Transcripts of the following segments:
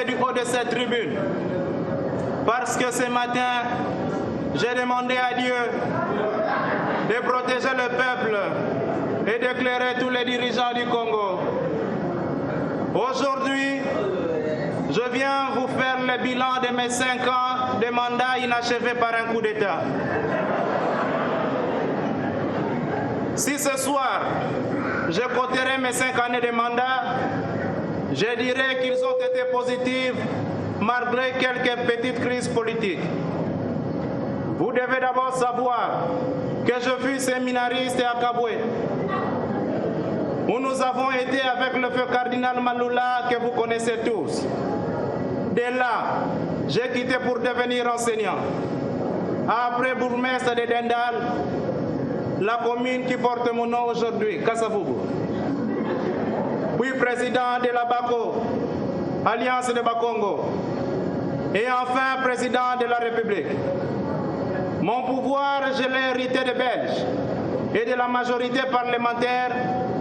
parler du haut de cette tribune parce que ce matin, j'ai demandé à Dieu de protéger le peuple et d'éclairer tous les dirigeants du Congo. Aujourd'hui, je viens vous faire le bilan de mes 5 ans de mandat inachevé par un coup d'État. Si ce soir, je compterai mes 5 années de mandat, je dirais qu'ils ont été positifs malgré quelques petites crises politiques. Vous devez d'abord savoir que je fus séminariste à Kabwe, où nous avons été avec le feu cardinal Maloula que vous connaissez tous. Dès là, j'ai quitté pour devenir enseignant. Après bourgmestre de Dendal, la commune qui porte mon nom aujourd'hui, Kasavubu. Puis président de la BACO, Alliance de Bakongo. Et enfin président de la République. Mon pouvoir, je l'ai hérité des Belges et de la majorité parlementaire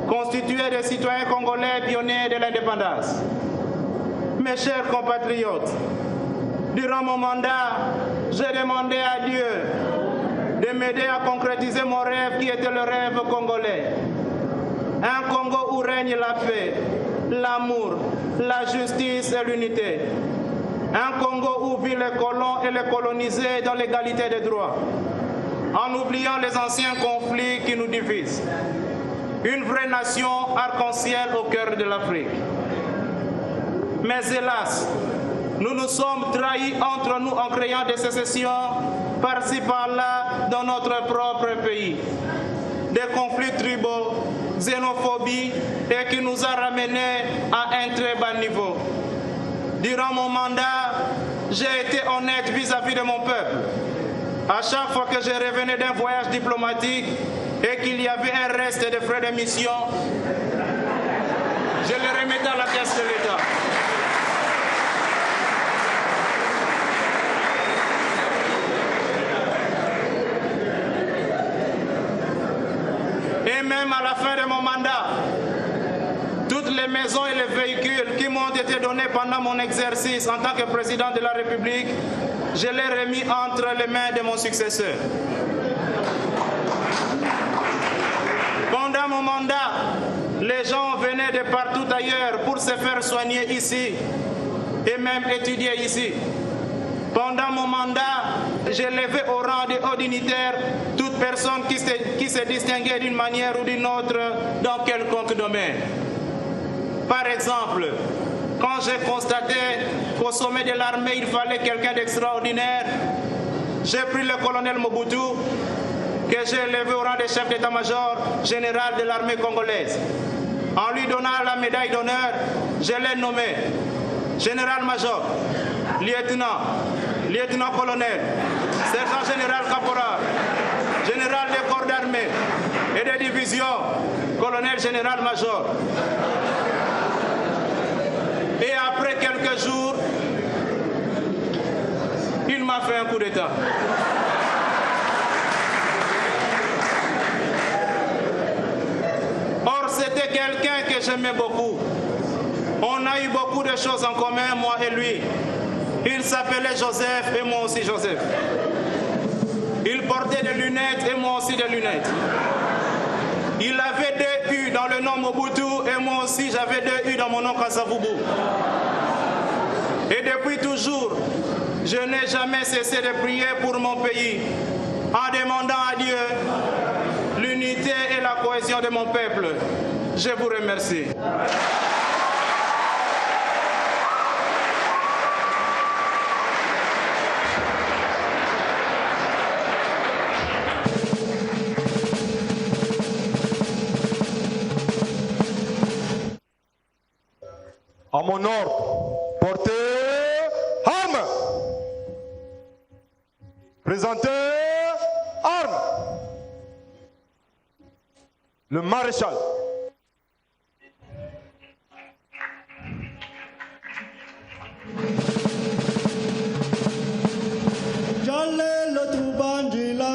constituée de citoyens congolais pionniers de l'indépendance. Mes chers compatriotes, durant mon mandat, j'ai demandé à Dieu de m'aider à concrétiser mon rêve qui était le rêve congolais. Un Congo où règne la paix, l'amour, la justice et l'unité. Un Congo où vivent les colons et les colonisés dans l'égalité des droits, en oubliant les anciens conflits qui nous divisent. Une vraie nation arc-en-ciel au cœur de l'Afrique. Mais hélas, nous nous sommes trahis entre nous en créant des sécessions par-ci par-là dans notre propre pays. Des conflits tribaux, xénophobie et qui nous a ramenés à un très bas niveau. Durant mon mandat, j'ai été honnête vis-à-vis de mon peuple. À chaque fois que je revenais d'un voyage diplomatique et qu'il y avait un reste de frais de mission, je le remettais à la caisse de l'État. Et même à la fin de mon mandat, toutes les maisons et les véhicules qui m'ont été donnés pendant mon exercice en tant que président de la République, je les remis entre les mains de mon successeur. Pendant mon mandat, les gens venaient de partout ailleurs pour se faire soigner ici et même étudier ici. Pendant mon mandat, j'ai levé au rang de haut dignitaire toute personne qui se distinguait d'une manière ou d'une autre dans quelconque domaine. Par exemple, quand j'ai constaté qu'au sommet de l'armée, il fallait quelqu'un d'extraordinaire, j'ai pris le colonel Mobutu, que j'ai élevé au rang de chef d'état-major général de l'armée congolaise. En lui donnant la médaille d'honneur, je l'ai nommé général-major, lieutenant-colonel, sergent général caporal, général des corps d'armée et des divisions, colonel général-major. Et après quelques jours, il m'a fait un coup d'État. Or, c'était quelqu'un que j'aimais beaucoup. On a eu beaucoup de choses en commun, moi et lui. Il s'appelait Joseph et moi aussi Joseph. Il portait des lunettes et moi aussi des lunettes. Il avait 2 U dans le nom Mobutu et moi aussi j'avais 2 U dans mon nom Kasavubu. Et depuis toujours, je n'ai jamais cessé de prier pour mon pays en demandant à Dieu l'unité et la cohésion de mon peuple. Je vous remercie. À mon ordre, portez armes. Présentez armes. Le maréchal. Chalelo tu bandila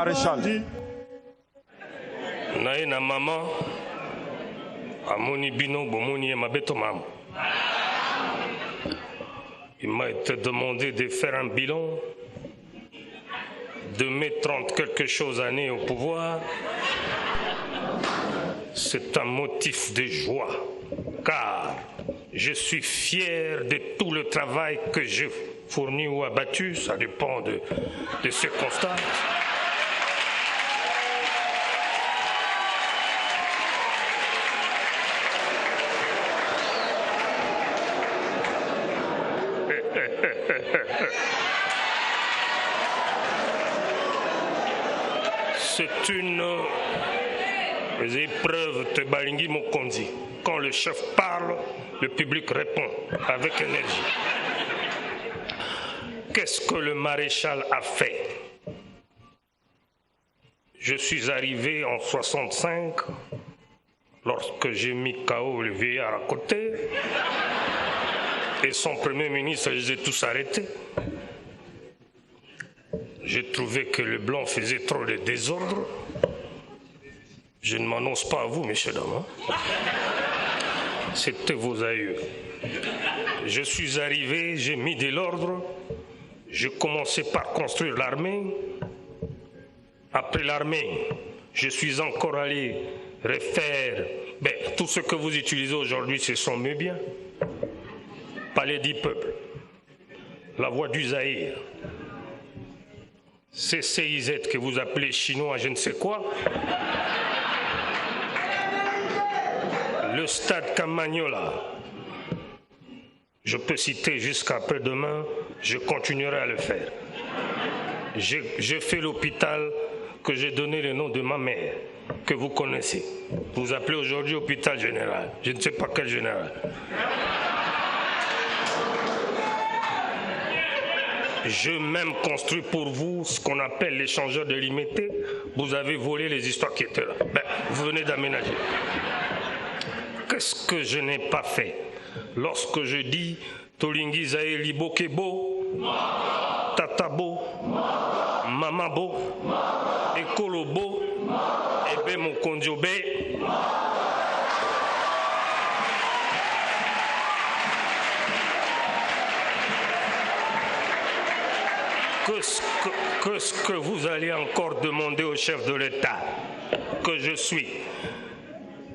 maréchal. Nae na maman, amoni bino bomoni e mabeto mam. Il m'a été demandé de faire un bilan de mes 30 quelque chose années au pouvoir. C'est un motif de joie, car je suis fier de tout le travail que j'ai fourni ou abattu, ça dépend de ce constat. C'est une épreuve de Balingi Mokondi. Quand le chef parle, le public répond avec énergie. Qu'est-ce que le maréchal a fait? Je suis arrivé en 65, lorsque j'ai mis KO le vieillard à côté, et son premier ministre, je les ai tous arrêtés. J'ai trouvé que le blanc faisait trop de désordre. Je ne m'annonce pas à vous, messieurs, dames. C'était vos aïeux. Je suis arrivé, j'ai mis de l'ordre. J'ai commencé par construire l'armée. Après l'armée, je suis encore allé refaire tout ce que vous utilisez aujourd'hui, ce sont mes biens. Palais du peuple, la voie du Zaïre, CCIZ que vous appelez chinois, je ne sais quoi, le stade Camagnola, je peux citer jusqu'à après-demain, je continuerai à le faire. J'ai fait l'hôpital que j'ai donné le nom de ma mère, que vous connaissez. Vous appelez aujourd'hui hôpital général, je ne sais pas quel général. J'ai même construit pour vous ce qu'on appelle l'échangeur de limité. Vous avez volé les histoires qui étaient là. Vous venez d'aménager. Qu'est-ce que je n'ai pas fait? Lorsque je dis Tolingi Zaï Libokebo, Tatabo, Mamabo, Ekolobo, Ebe Mokondiobe, Qu'est-ce que vous allez encore demander au chef de l'État que je suis?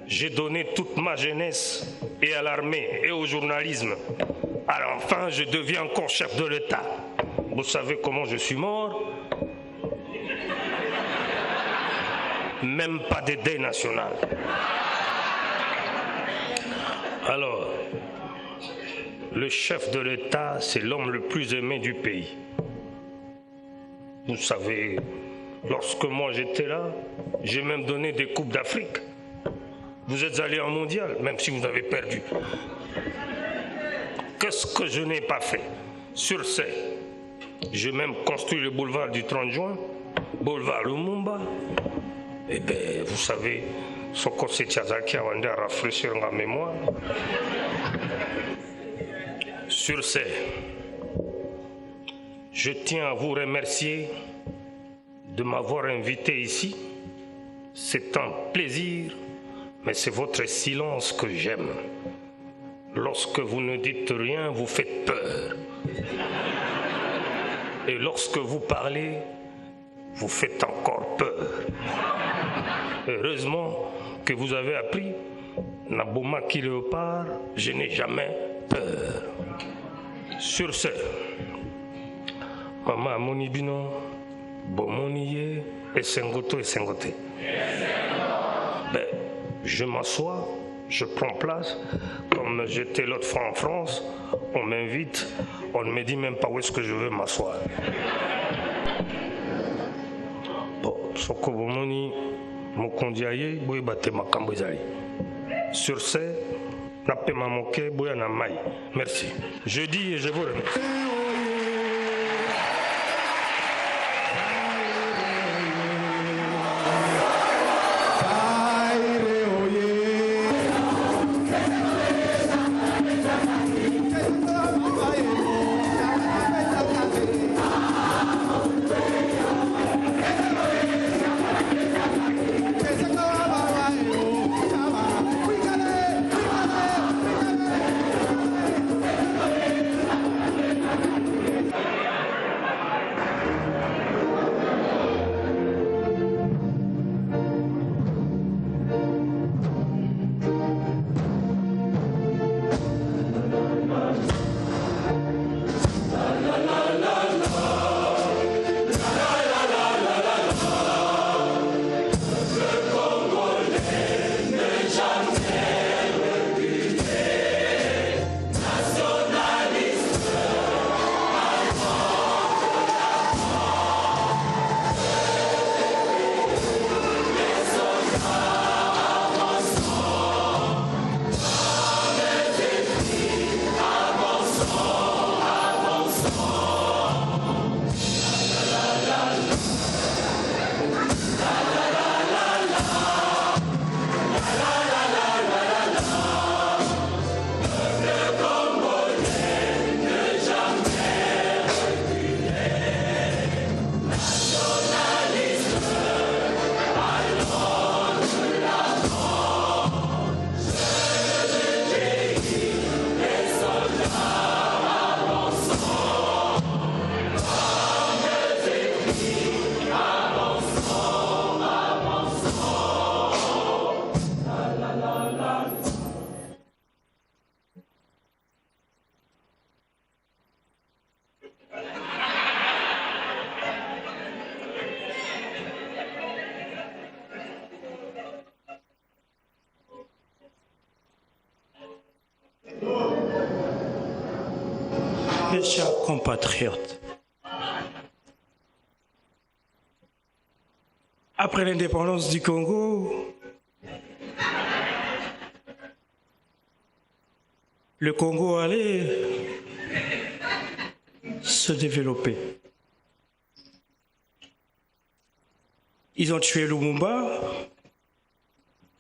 J'ai donné toute ma jeunesse et à l'armée et au journalisme. Alors enfin, je deviens encore chef de l'État. Vous savez comment je suis mort? Même pas de deuil national. Alors, le chef de l'État, c'est l'homme le plus aimé du pays. Vous savez, lorsque moi j'étais là, j'ai même donné des coupes d'Afrique. Vous êtes allé en mondial, même si vous avez perdu. Qu'est-ce que je n'ai pas fait? Sur ce, j'ai même construit le boulevard du 30 juin, boulevard Lumumba. Eh bien, vous savez, Soko Setiazaki a rendu à rafraîchir ma mémoire. Sur ce, je tiens à vous remercier de m'avoir invité ici. C'est un plaisir, mais c'est votre silence que j'aime. Lorsque vous ne dites rien, vous faites peur. Et lorsque vous parlez, vous faites encore peur. Heureusement que vous avez appris, Naboma qui léopard, je n'ai jamais peur. Sur ce, Maman Amonibino, Bomoniye, et Sengoto. Je m'assois, je prends place. Comme j'étais l'autre fois en France, on m'invite, on ne me dit même pas où est-ce que je veux m'asseoir. Bon, Soko Bomoni, Mokondiaye, Boye Bate Makambo Ezali. Sur ce, Nape Mamoke, Boya Namai. Merci. Je dis et je vous remercie. Mes chers compatriotes, après l'indépendance du Congo, le Congo allait se développer. Ils ont tué Lumumba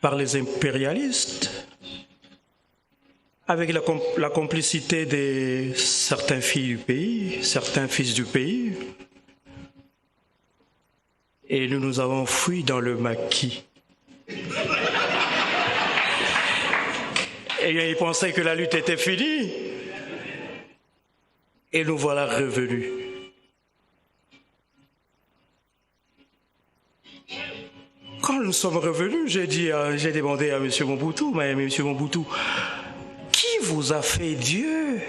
par les impérialistes, avec la complicité de certaines filles du pays, certains fils du pays. Et nous avons fui dans le maquis. Et ils pensaient que la lutte était finie. Et nous voilà revenus. Quand nous sommes revenus, j'ai demandé à M. Mobutu, mais M. Mobutu, qui vous a fait Dieu?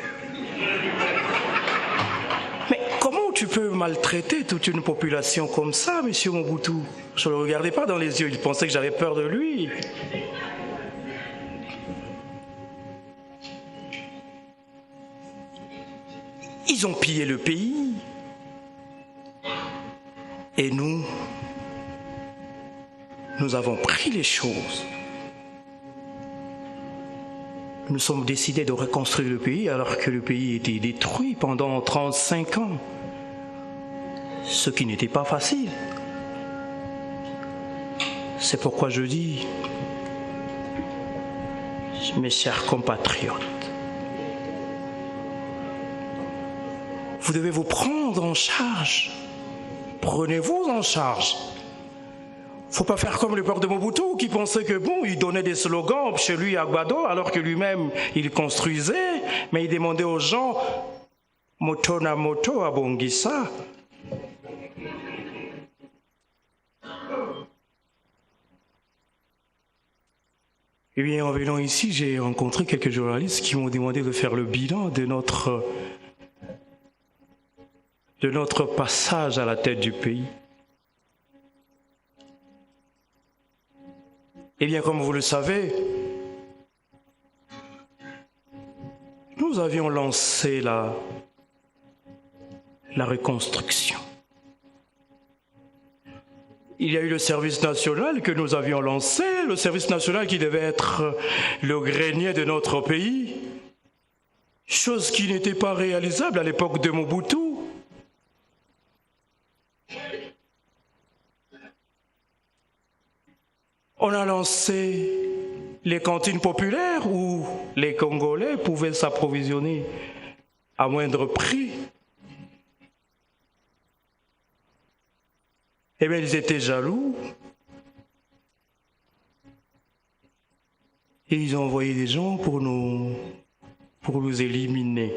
Mais comment tu peux maltraiter toute une population comme ça, M. Mobutu? Je ne le regardais pas dans les yeux, il pensait que j'avais peur de lui. Ils ont pillé le pays. Et nous avons pris les choses. Nous sommes décidés de reconstruire le pays alors que le pays était détruit pendant 35 ans. Ce qui n'était pas facile. C'est pourquoi je dis, mes chers compatriotes, vous devez vous prendre en charge. Prenez-vous en charge. Faut pas faire comme le père de Mobutu qui pensait que il donnait des slogans chez lui à Gbado alors que lui-même il construisait, mais il demandait aux gens moto na moto à Bongisa. Eh bien, en venant ici, j'ai rencontré quelques journalistes qui m'ont demandé de faire le bilan de notre passage à la tête du pays. Eh bien, comme vous le savez, nous avions lancé la reconstruction. Il y a eu le service national que nous avions lancé, le service national qui devait être le grenier de notre pays, chose qui n'était pas réalisable à l'époque de Mobutu. On a lancé les cantines populaires où les Congolais pouvaient s'approvisionner à moindre prix. Eh bien, ils étaient jaloux. Et ils ont envoyé des gens pour nous éliminer.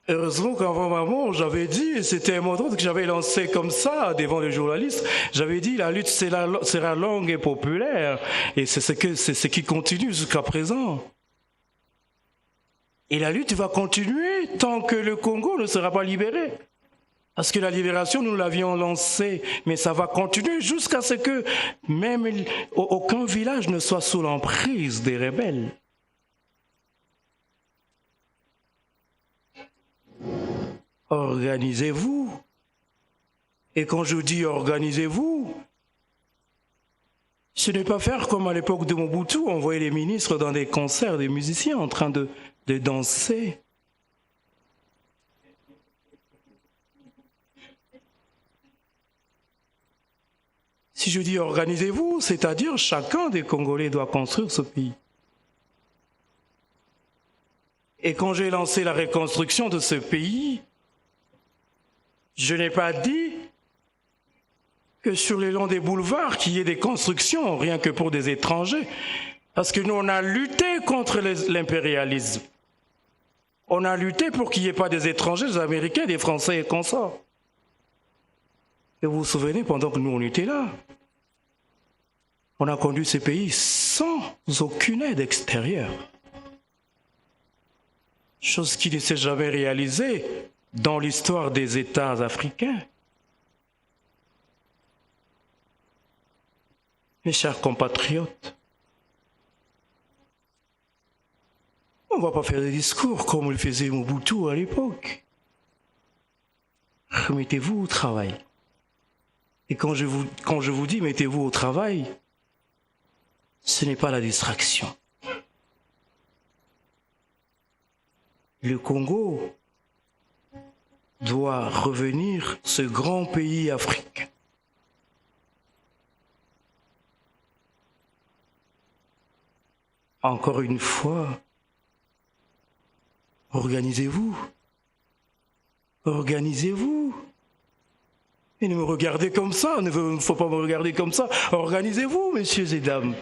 Heureusement qu'avant ma mort, j'avais dit, et c'était un mot que j'avais lancé comme ça devant les journalistes, j'avais dit la lutte sera longue et populaire, et c'est ce qui continue jusqu'à présent. Et la lutte va continuer tant que le Congo ne sera pas libéré. Parce que la libération, nous l'avions lancée, mais ça va continuer jusqu'à ce que même aucun village ne soit sous l'emprise des rebelles. Organisez-vous. Et quand je dis organisez-vous, ce n'est pas faire comme à l'époque de Mobutu, on voyait les ministres dans des concerts, des musiciens en train de danser. Si je dis organisez-vous, c'est-à-dire chacun des Congolais doit construire ce pays. Et quand j'ai lancé la reconstruction de ce pays, je n'ai pas dit que sur le long des boulevards, qu'il y ait des constructions, rien que pour des étrangers. Parce que nous, on a lutté contre l'impérialisme. On a lutté pour qu'il n'y ait pas des étrangers, des Américains, des Français et consorts. Et vous vous souvenez, pendant que nous, on était là, on a conduit ce pays sans aucune aide extérieure. Chose qui ne s'est jamais réalisée dans l'histoire des États africains. Mes chers compatriotes, On ne va pas faire des discours comme le faisait Mobutu à l'époque. Mettez-vous au travail. Et quand je vous dis mettez-vous au travail, ce n'est pas la distraction. Le Congo doit revenir ce grand pays africain. Encore une fois, organisez-vous. Organisez-vous. Et ne me regardez comme ça, il ne faut pas me regarder comme ça. Organisez-vous, messieurs et dames.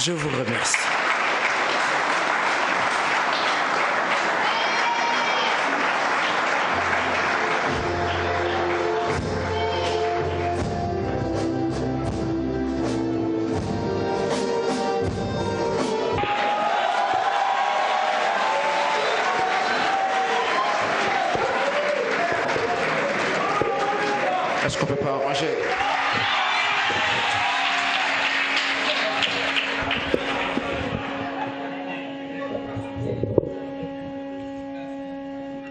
Je vous remercie. Est-ce qu'on peut pas arranger?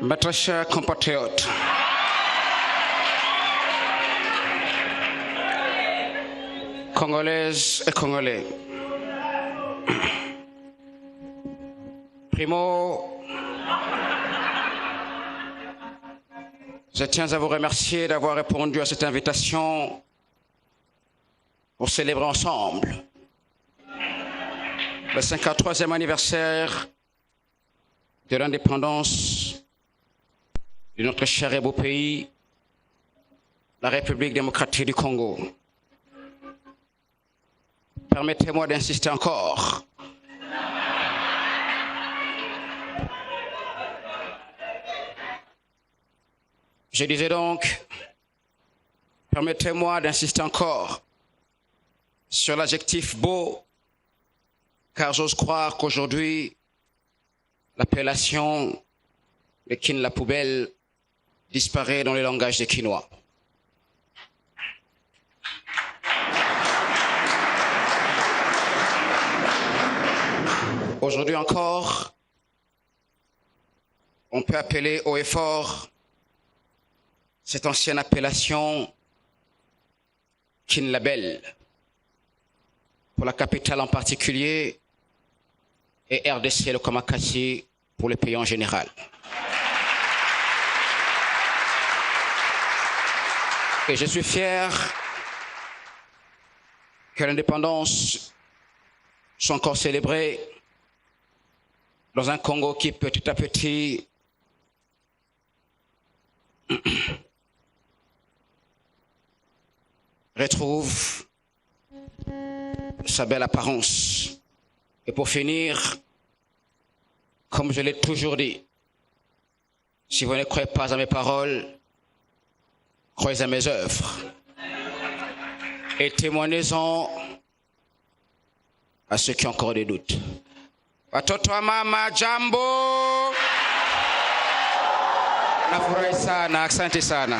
Mes très chers compatriotes, Congolaises et Congolais, Primo, je tiens à vous remercier d'avoir répondu à cette invitation pour célébrer ensemble le 53e anniversaire de l'indépendance de notre cher et beau pays, la République démocratique du Congo. Permettez-moi d'insister encore. Je disais donc, permettez-moi d'insister encore sur l'adjectif beau, car j'ose croire qu'aujourd'hui, l'appellation de Kin la poubelle disparaît dans le langage des Kinois. Aujourd'hui encore, on peut appeler haut et fort cette ancienne appellation Kin la Belle, pour la capitale en particulier, et RDC le Kamakasi pour le pays en général. Et je suis fier que l'indépendance soit encore célébrée dans un Congo qui petit à petit retrouve sa belle apparence. Et pour finir, comme je l'ai toujours dit, si vous ne croyez pas à mes paroles, croyez à mes œuvres. Et témoignez-en à ceux qui ont encore des doutes. Watoto wa mama, jambo. Nafurahi sana, asante sana.